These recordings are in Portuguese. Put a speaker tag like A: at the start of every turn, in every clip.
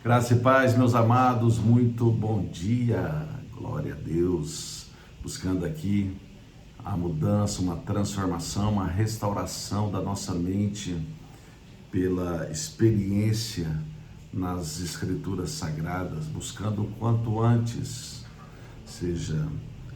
A: Graça e paz, meus amados, muito bom dia, glória a Deus, buscando aqui a mudança, uma transformação, uma restauração da nossa mente pela experiência nas Escrituras Sagradas, buscando o quanto antes, seja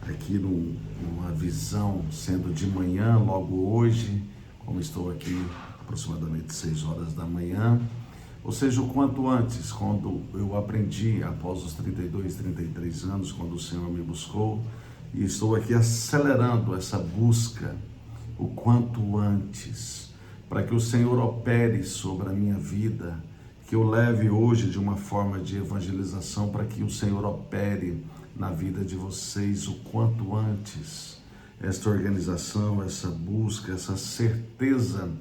A: aqui numa visão, sendo de manhã, logo hoje, como estou aqui aproximadamente 6 horas da manhã, ou seja, o quanto antes, quando eu aprendi, após os 32, 33 anos, quando o Senhor me buscou, e estou aqui acelerando essa busca, o quanto antes, para que o Senhor opere sobre a minha vida, que eu leve hoje de uma forma de evangelização, para que o Senhor opere na vida de vocês o quanto antes. Esta organização, essa busca, essa certeza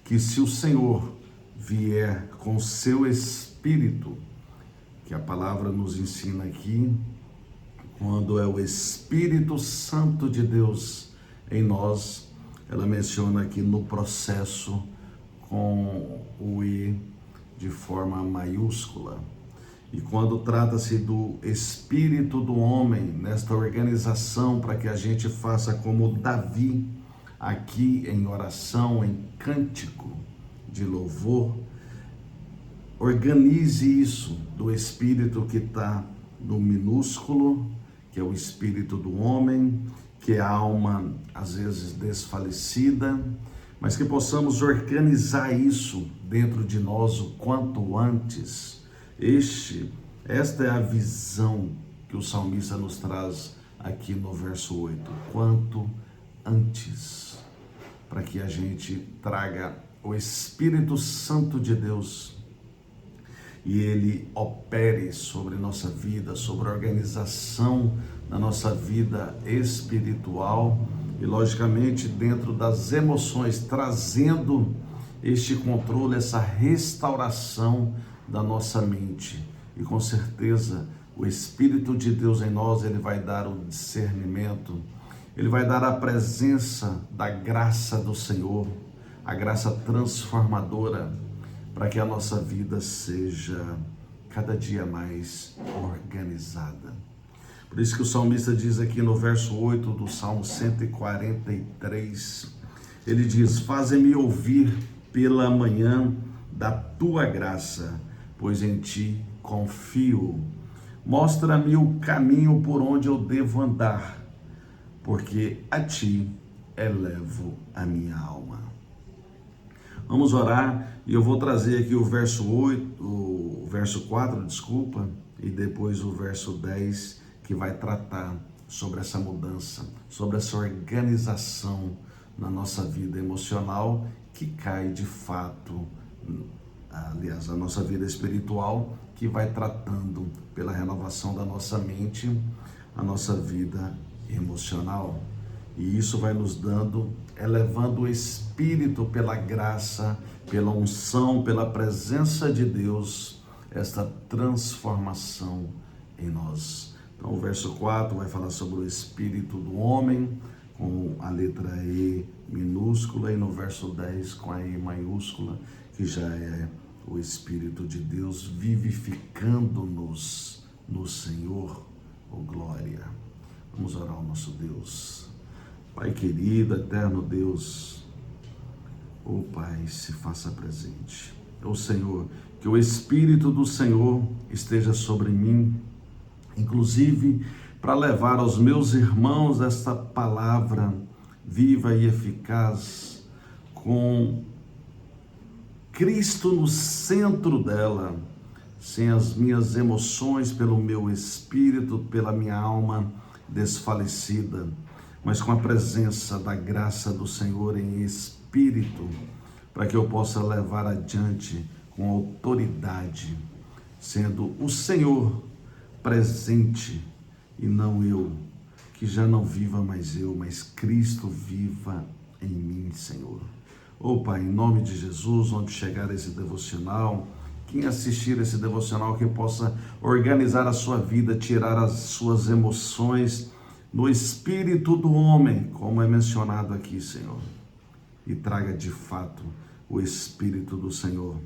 A: que se o Senhor vier com o seu Espírito, que a palavra nos ensina aqui, quando é o Espírito Santo de Deus em nós, ela menciona aqui no processo com o I de forma maiúscula. E quando trata-se do Espírito do homem, nesta organização, para que a gente faça como Davi, aqui em oração, em cântico de louvor, organize isso do Espírito que está no minúsculo, que é o Espírito do homem, que é a alma às vezes desfalecida, mas que possamos organizar isso dentro de nós o quanto antes. Esta é a visão que o salmista nos traz aqui no verso 8, quanto antes, para que a gente traga o Espírito Santo de Deus e ele opere sobre nossa vida, sobre a organização da nossa vida espiritual e, logicamente, dentro das emoções, trazendo este controle, essa restauração da nossa mente. E com certeza o Espírito de Deus em nós, ele vai dar o discernimento, ele vai dar a presença da graça do Senhor, a graça transformadora, para que a nossa vida seja cada dia mais organizada. Por isso que o salmista diz aqui no verso 8 do Salmo 143, ele diz: faze-me ouvir pela manhã da tua graça, pois em ti confio. Mostra-me o caminho por onde eu devo andar, porque a ti elevo a minha alma. Vamos orar e eu vou trazer aqui o verso 4, e depois o verso 10, que vai tratar sobre essa mudança, sobre essa organização na nossa vida emocional que cai de fato, aliás, a nossa vida espiritual, que vai tratando pela renovação da nossa mente, a nossa vida emocional. E isso vai nos dando, elevando o Espírito pela graça, pela unção, pela presença de Deus, esta transformação em nós. Então o verso 4 vai falar sobre o Espírito do homem, com a letra E minúscula, e no verso 10 com a E maiúscula, que já é o Espírito de Deus vivificando-nos no Senhor, oh glória. Vamos orar ao nosso Deus. Pai querido, eterno Deus, ó Pai, se faça presente. Ó Senhor, que o Espírito do Senhor esteja sobre mim, inclusive para levar aos meus irmãos esta palavra viva e eficaz, com Cristo no centro dela, sem as minhas emoções, pelo meu espírito, pela minha alma desfalecida, mas com a presença da graça do Senhor em espírito, para que eu possa levar adiante com autoridade, sendo o Senhor presente e não eu, que já não viva mais eu, mas Cristo viva em mim, Senhor. Ô Pai, em nome de Jesus, onde chegar esse devocional, quem assistir esse devocional, que possa organizar a sua vida, tirar as suas emoções no espírito do homem, como é mencionado aqui, Senhor, e traga de fato o Espírito do Senhor,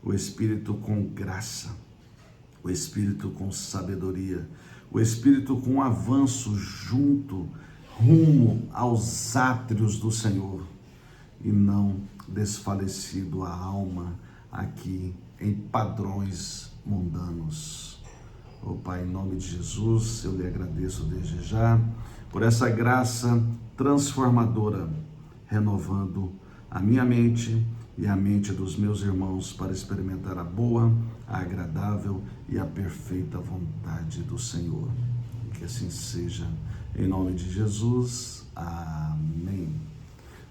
A: o Espírito com graça, o espírito com sabedoria, o espírito com avanço junto, rumo aos átrios do Senhor, e não desfalecido a alma aqui em padrões mundanos. Oh Pai, em nome de Jesus, eu lhe agradeço desde já por essa graça transformadora, renovando a minha mente e a mente dos meus irmãos para experimentar a boa, a agradável e a perfeita vontade do Senhor. Que assim seja, em nome de Jesus. Amém.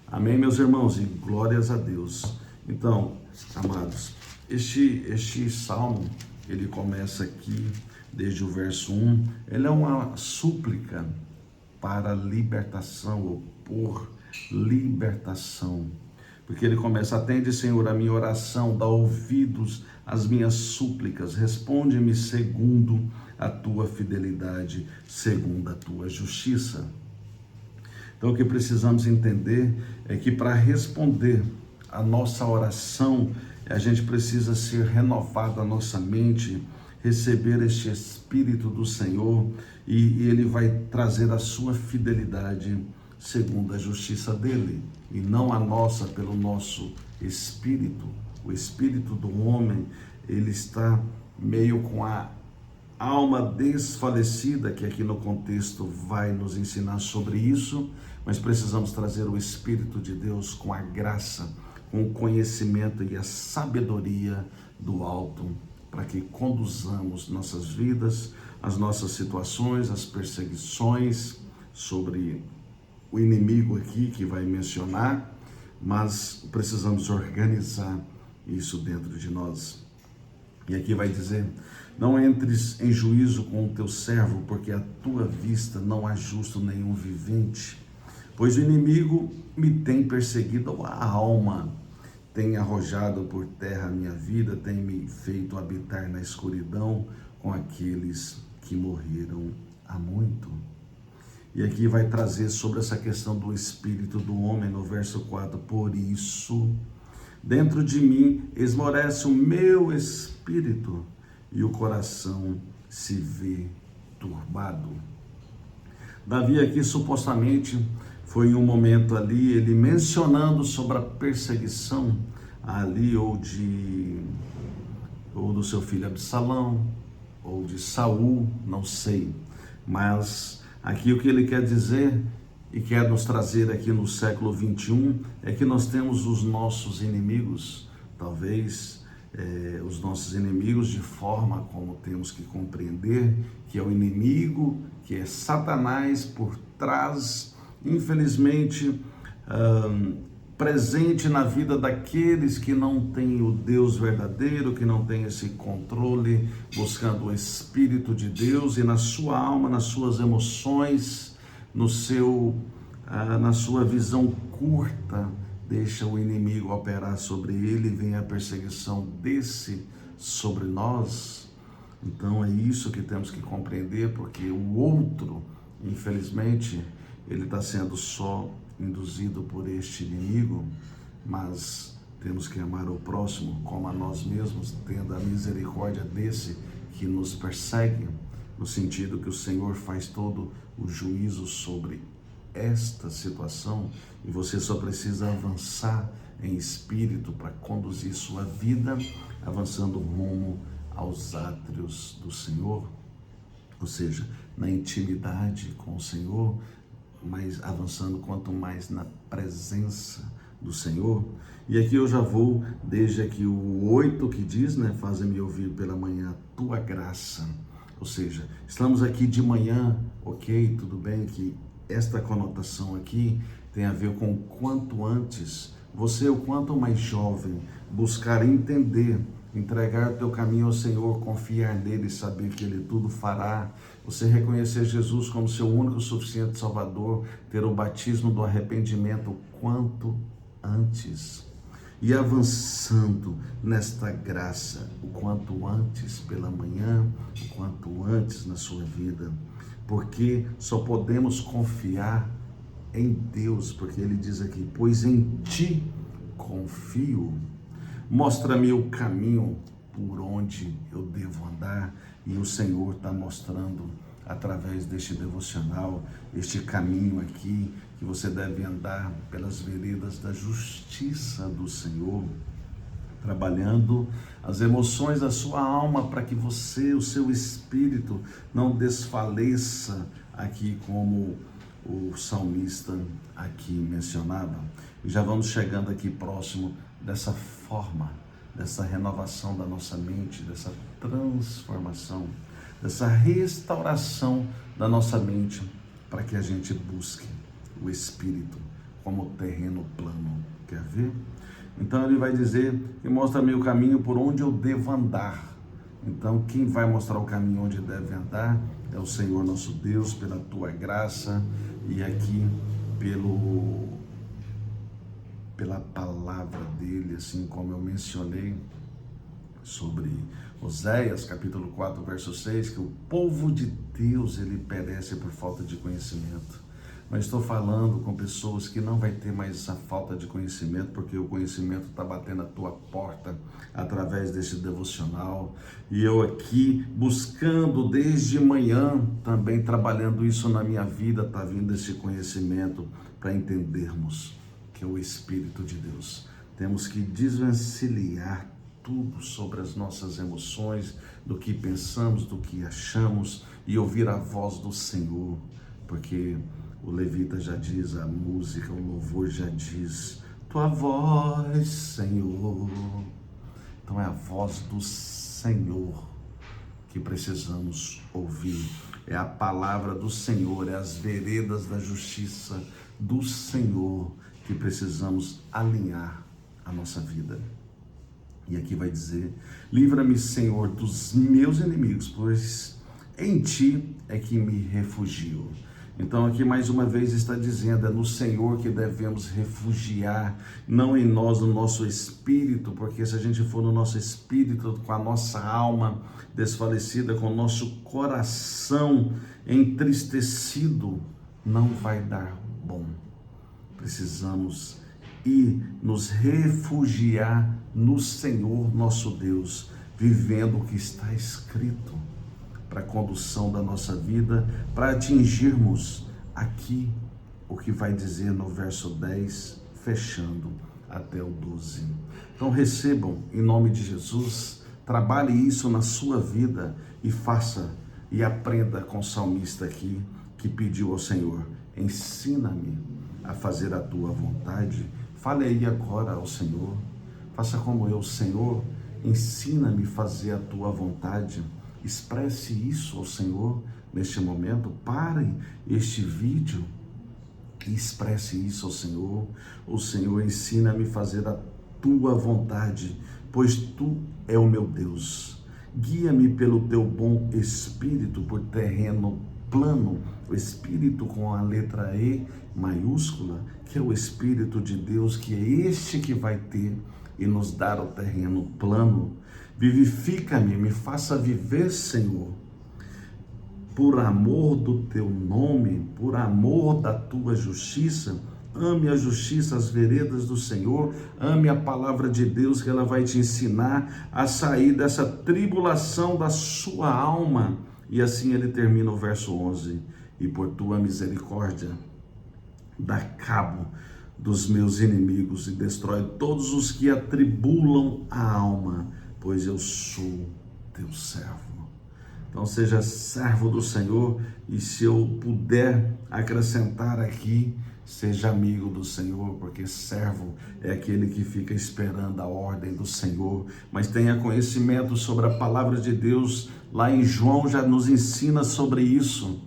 A: Amém, meus irmãos, e glórias a Deus. Então, amados, este salmo, ele começa aqui desde o verso 1, ele é uma súplica para libertação, ou por libertação. Porque ele começa: atende, Senhor, a minha oração, dá ouvidos às minhas súplicas, responde-me segundo a tua fidelidade, segundo a tua justiça. Então, o que precisamos entender é que para responder a nossa oração, a gente precisa ser renovado a nossa mente, receber este Espírito do Senhor, e Ele vai trazer a sua fidelidade segundo a justiça dele, e não a nossa pelo nosso espírito. O espírito do homem, ele está meio com a alma desfalecida, que aqui no contexto vai nos ensinar sobre isso, mas precisamos trazer o Espírito de Deus com a graça, com o conhecimento e a sabedoria do alto, para que conduzamos nossas vidas, as nossas situações, as perseguições sobre o inimigo aqui que vai mencionar, mas precisamos organizar isso dentro de nós. E aqui vai dizer: não entres em juízo com o teu servo, porque à tua vista não há justo nenhum vivente. Pois o inimigo me tem perseguido a alma, tem arrojado por terra a minha vida, tem me feito habitar na escuridão com aqueles que morreram há muito. E aqui vai trazer sobre essa questão do espírito do homem, no verso 4, por isso, dentro de mim esmorece o meu espírito, e o coração se vê turbado. Davi aqui supostamente foi em um momento ali, ele mencionando sobre a perseguição ali, ou do seu filho Absalão, ou de Saul, não sei, mas aqui o que ele quer dizer e quer nos trazer aqui no século 21 é que nós temos os nossos inimigos, talvez os nossos inimigos de forma como temos que compreender que é o inimigo, que é Satanás por trás, infelizmente, presente na vida daqueles que não têm o Deus verdadeiro, que não têm esse controle, buscando o Espírito de Deus, e na sua alma, nas suas emoções, na sua visão curta, deixa o inimigo operar sobre ele, e vem a perseguição desse sobre nós. Então é isso que temos que compreender, porque o outro, infelizmente, ele está sendo só induzido por este inimigo, mas temos que amar o próximo como a nós mesmos, tendo a misericórdia desse que nos persegue, no sentido que o Senhor faz todo o juízo sobre esta situação, e você só precisa avançar em espírito para conduzir sua vida, avançando rumo aos átrios do Senhor, ou seja, na intimidade com o Senhor, mas avançando quanto mais na presença do Senhor. E aqui eu já vou, desde aqui o 8 que diz, faze-me ouvir pela manhã a tua graça, ou seja, estamos aqui de manhã, ok, tudo bem que esta conotação aqui tem a ver com o quanto antes, você o quanto mais jovem, buscar entender, entregar o teu caminho ao Senhor, confiar nele, saber que ele tudo fará, você reconhecer Jesus como seu único suficiente Salvador, ter o batismo do arrependimento o quanto antes, e avançando nesta graça o quanto antes pela manhã, o quanto antes na sua vida, porque só podemos confiar em Deus, porque ele diz aqui, pois em ti confio. Mostra-me o caminho por onde eu devo andar, e o Senhor está mostrando através deste devocional, este caminho aqui, que você deve andar pelas veredas da justiça do Senhor, trabalhando as emoções da sua alma para que você, o seu espírito, não desfaleça aqui como o salmista aqui mencionava. E já vamos chegando aqui próximo dessa forma, dessa renovação da nossa mente, dessa transformação, dessa restauração da nossa mente, para que a gente busque o Espírito como terreno plano. Quer ver? Então ele vai dizer que mostra-me o caminho por onde eu devo andar. Então quem vai mostrar o caminho onde deve andar é o Senhor nosso Deus, pela tua graça e aqui pela palavra dele, assim como eu mencionei sobre Oséias, capítulo 4, verso 6, que o povo de Deus, ele perece por falta de conhecimento. Mas estou falando com pessoas que não vai ter mais essa falta de conhecimento, porque o conhecimento está batendo a tua porta através desse devocional. E eu aqui buscando desde manhã, também trabalhando isso na minha vida, está vindo esse conhecimento para entendermos que é o Espírito de Deus. Temos que desvencilhar tudo sobre as nossas emoções, do que pensamos, do que achamos, e ouvir a voz do Senhor, porque o levita já diz, a música, o louvor já diz, tua voz, Senhor. Então é a voz do Senhor que precisamos ouvir, é a palavra do Senhor, é as veredas da justiça do Senhor que precisamos alinhar a nossa vida. E aqui vai dizer, livra-me, Senhor, dos meus inimigos, pois em ti é que me refugio. Então aqui mais uma vez está dizendo, é no Senhor que devemos refugiar, não em nós, no nosso espírito, porque se a gente for no nosso espírito, com a nossa alma desfalecida, com o nosso coração entristecido, não vai dar bom. Precisamos ir nos refugiar no Senhor nosso Deus, vivendo o que está escrito, para a condução da nossa vida, para atingirmos aqui o que vai dizer no verso 10, fechando até o 12. Então recebam em nome de Jesus, trabalhe isso na sua vida e faça e aprenda com o salmista aqui, que pediu ao Senhor, ensina-me a fazer a tua vontade. Fale aí agora ao Senhor, faça como eu, Senhor, ensina-me a fazer a tua vontade. Expresse isso ao Senhor neste momento. Pare este vídeo e expresse isso ao Senhor. O Senhor, ensina-me a fazer a tua vontade, pois tu é o meu Deus. Guia-me pelo teu bom espírito por terreno plano, o Espírito com a letra E maiúscula, que é o Espírito de Deus, que é este que vai ter e nos dar o terreno plano. Vivifica-me, me faça viver, Senhor, por amor do teu nome, por amor da tua justiça. Ame a justiça, as veredas do Senhor, ame a palavra de Deus, que ela vai te ensinar a sair dessa tribulação da sua alma. E assim ele termina o verso 11, e por tua misericórdia, dá cabo dos meus inimigos e destrói todos os que atribulam a alma, pois eu sou teu servo. Então seja servo do Senhor, e se eu puder acrescentar aqui, seja amigo do Senhor, porque servo é aquele que fica esperando a ordem do Senhor, mas tenha conhecimento sobre a palavra de Deus. Lá em João já nos ensina sobre isso.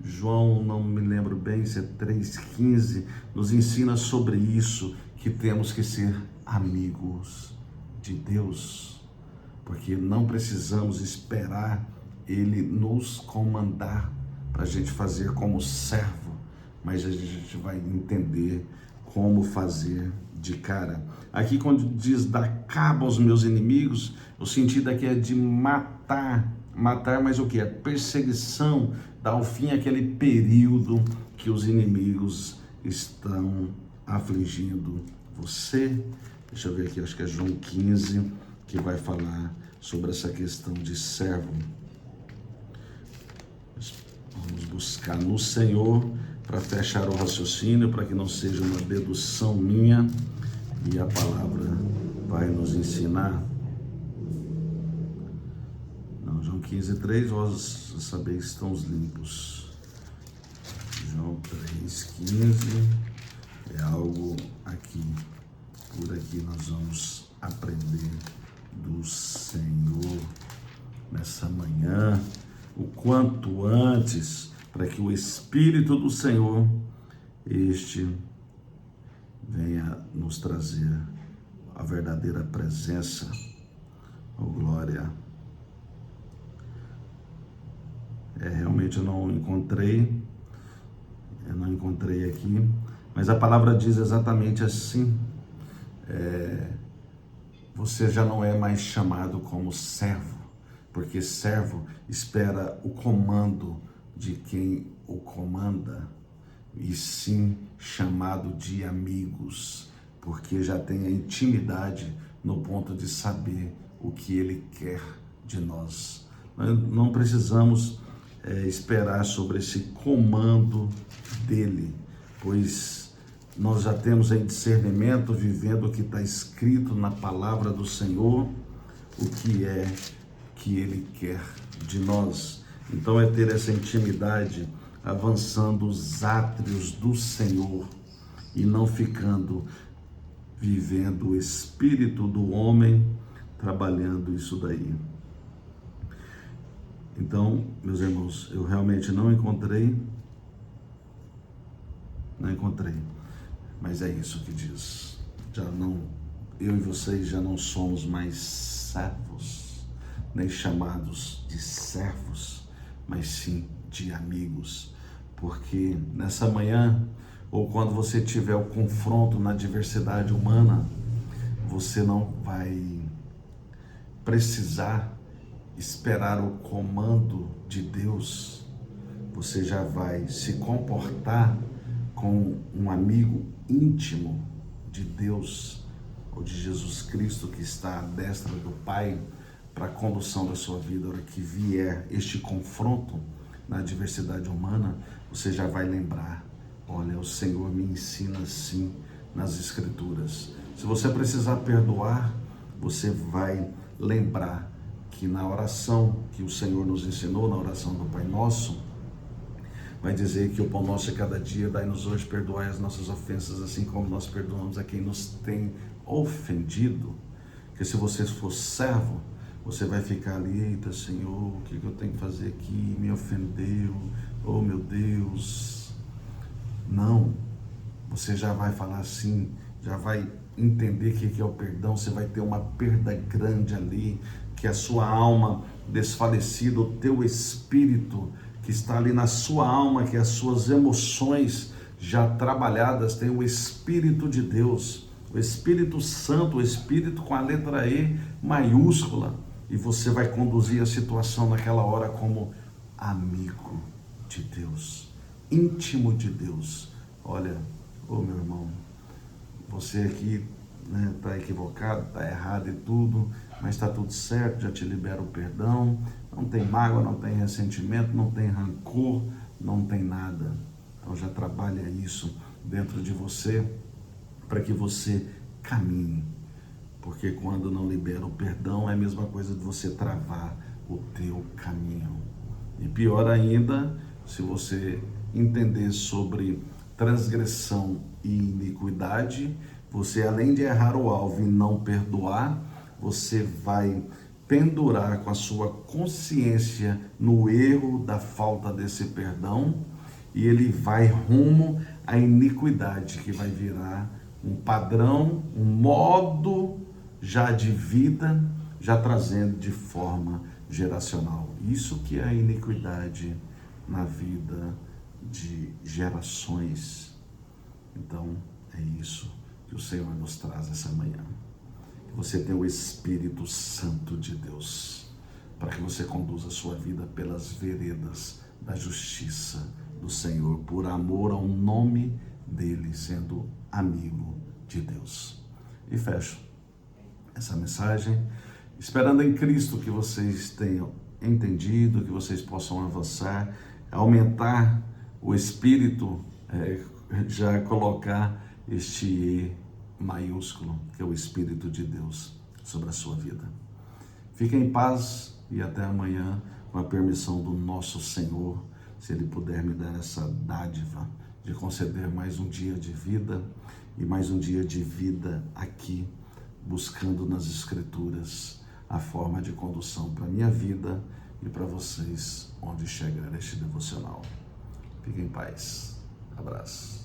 A: João, não me lembro bem se é 3,15, nos ensina sobre isso, que temos que ser amigos de Deus, porque não precisamos esperar Ele nos comandar para a gente fazer como servo, mas a gente vai entender como fazer de cara. Aqui quando diz dar cabo aos meus inimigos, o sentido aqui é de matar, mas o que? A perseguição, dar o fim àquele período que os inimigos estão afligindo você. Deixa eu ver aqui, acho que é João 15, que vai falar sobre essa questão de servo. Vamos buscar no Senhor para fechar o raciocínio, para que não seja uma dedução minha, e a palavra vai nos ensinar. Não, João 15:3, vós sabeis estão os limpos. João 3:15 é algo aqui. Por aqui nós vamos aprender do Senhor nessa manhã, o quanto antes, para que o Espírito do Senhor, venha nos trazer a verdadeira presença. Oh, glória! Realmente eu não encontrei aqui, mas a palavra diz exatamente assim. Você já não é mais chamado como servo, porque servo espera o comando de quem o comanda, e sim chamado de amigos, porque já tem a intimidade no ponto de saber o que ele quer de nós. Nós não precisamos esperar sobre esse comando dele, pois nós já temos em discernimento, vivendo o que está escrito na palavra do Senhor, o que é que ele quer de nós. Então é ter essa intimidade, avançando os átrios do Senhor e não ficando vivendo o espírito do homem, trabalhando isso daí. Então, meus irmãos, eu realmente não encontrei, mas é isso que diz. Eu e vocês já não somos mais servos, nem chamados de servos, mas sim de amigos, porque nessa manhã, ou quando você tiver o confronto na diversidade humana, você não vai precisar esperar o comando de Deus, você já vai se comportar com um amigo íntimo de Deus, ou de Jesus Cristo, que está à destra do Pai, para a condução da sua vida. A hora que vier este confronto na diversidade humana, você já vai lembrar: olha, o Senhor me ensina assim nas Escrituras. Se você precisar perdoar, você vai lembrar que na oração que o Senhor nos ensinou, na oração do Pai Nosso, vai dizer que o pão nosso de cada dia dai-nos hoje, perdoai as nossas ofensas, assim como nós perdoamos a quem nos tem ofendido. Que se você for servo, você vai ficar ali: eita, Senhor, o que eu tenho que fazer aqui? Me ofendeu, oh meu Deus. Não, você já vai falar assim, já vai entender o que é o perdão. Você vai ter uma perda grande ali, que a sua alma desfalecida, o teu espírito que está ali na sua alma, que as suas emoções já trabalhadas, tem o Espírito de Deus, o Espírito Santo, o Espírito com a letra E maiúscula, e você vai conduzir a situação naquela hora como amigo de Deus, íntimo de Deus. Olha, meu irmão, você aqui está equivocado, está errado e tudo, mas está tudo certo, já te libera o perdão, não tem mágoa, não tem ressentimento, não tem rancor, não tem nada. Então já trabalha isso dentro de você, para que você caminhe, porque quando não libera o perdão, é a mesma coisa de você travar o teu caminho. E pior ainda, se você entender sobre transgressão e iniquidade, você, além de errar o alvo e não perdoar, você vai pendurar com a sua consciência no erro da falta desse perdão, e ele vai rumo à iniquidade, que vai virar um padrão, um modo já de vida, já trazendo de forma geracional. Isso que é a iniquidade na vida de gerações. Então, é isso que o Senhor nos traz essa manhã. Que você tenha o Espírito Santo de Deus, para que você conduza a sua vida pelas veredas da justiça do Senhor, por amor ao nome dele, sendo amigo de Deus. E fecho essa mensagem esperando em Cristo que vocês tenham entendido, que vocês possam avançar, aumentar o Espírito, já colocar este E maiúsculo, que é o Espírito de Deus sobre a sua vida. Fiquem em paz e até amanhã, com a permissão do nosso Senhor, se Ele puder me dar essa dádiva de conceder mais um dia de vida e mais um dia de vida aqui, buscando nas Escrituras a forma de condução para a minha vida e para vocês, onde chegar este devocional. Fiquem em paz. Abraço.